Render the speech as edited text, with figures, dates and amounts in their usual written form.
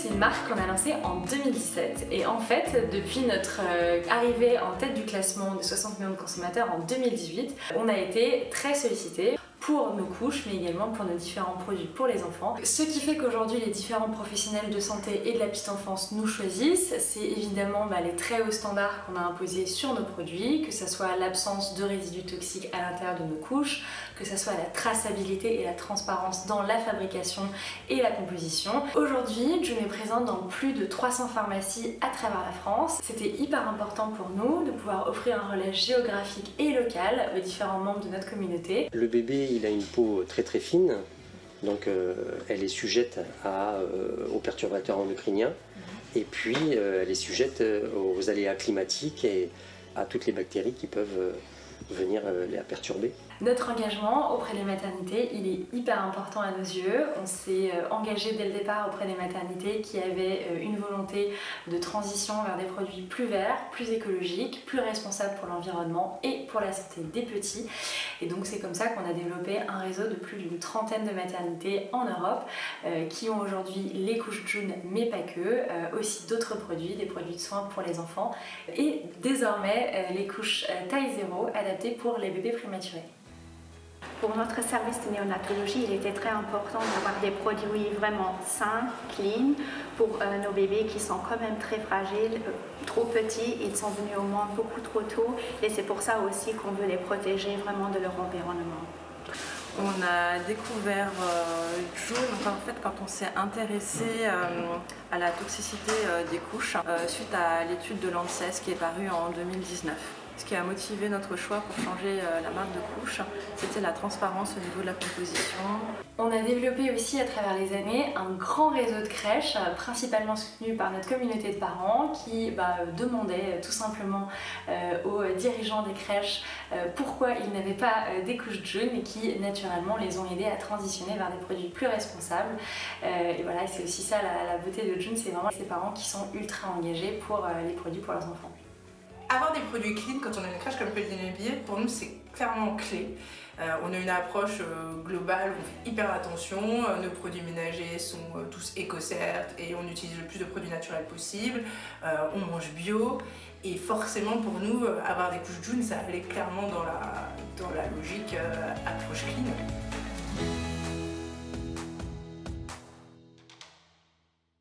c'est une marque qu'on a lancée en 2017 et en fait, depuis notre arrivée en tête du classement des 60 millions de consommateurs en 2018, on a été très sollicités pour nos couches, mais également pour nos différents produits pour les enfants. Ce qui fait qu'aujourd'hui, les différents professionnels de santé et de la petite enfance nous choisissent, c'est évidemment les très hauts standards qu'on a imposés sur nos produits, que ce soit l'absence de résidus toxiques à l'intérieur de nos couches, que ce soit la traçabilité et la transparence dans la fabrication et la composition. Aujourd'hui, June est présente dans plus de 300 pharmacies à travers la France. C'était hyper important pour nous de pouvoir offrir un relais géographique et local aux différents membres de notre communauté. Le bébé, il a une peau très très fine, donc elle est sujette aux perturbateurs endocriniens, et puis elle est sujette aux aléas climatiques et à toutes les bactéries qui peuvent venir la perturber. Notre engagement auprès des maternités, il est hyper important à nos yeux. On s'est engagé dès le départ auprès des maternités qui avaient une volonté de transition vers des produits plus verts, plus écologiques, plus responsables pour l'environnement et pour la santé des petits. Et donc c'est comme ça qu'on a développé un réseau de plus d'une trentaine de maternités en Europe qui ont aujourd'hui les couches June, mais pas que, aussi d'autres produits, des produits de soins pour les enfants et désormais les couches taille 0 adaptées pour les bébés prématurés. Pour notre service de néonatologie, il était très important d'avoir des produits vraiment sains, clean, pour nos bébés qui sont quand même très fragiles, trop petits, ils sont venus au monde beaucoup trop tôt et c'est pour ça aussi qu'on veut les protéger vraiment de leur environnement. On a découvert June en fait quand on s'est intéressé à la toxicité des couches suite à l'étude de l'ANSES qui est parue en 2019. Ce qui a motivé notre choix pour changer la marque de couche, c'était la transparence au niveau de la composition. On a développé aussi à travers les années un grand réseau de crèches, principalement soutenu par notre communauté de parents, qui demandait tout simplement aux dirigeants des crèches pourquoi ils n'avaient pas des couches June et qui naturellement les ont aidés à transitionner vers des produits plus responsables. Et voilà, c'est aussi ça la beauté de June, c'est vraiment ces parents qui sont ultra engagés pour les produits pour leurs enfants. Avoir des produits clean quand on a une crèche comme Pellegrino Billet, pour nous c'est clairement clé. On a une approche globale, on fait hyper attention, nos produits ménagers sont tous éco-cert et on utilise le plus de produits naturels possible, on mange bio et forcément pour nous avoir des couches June ça allait clairement dans la logique approche clean.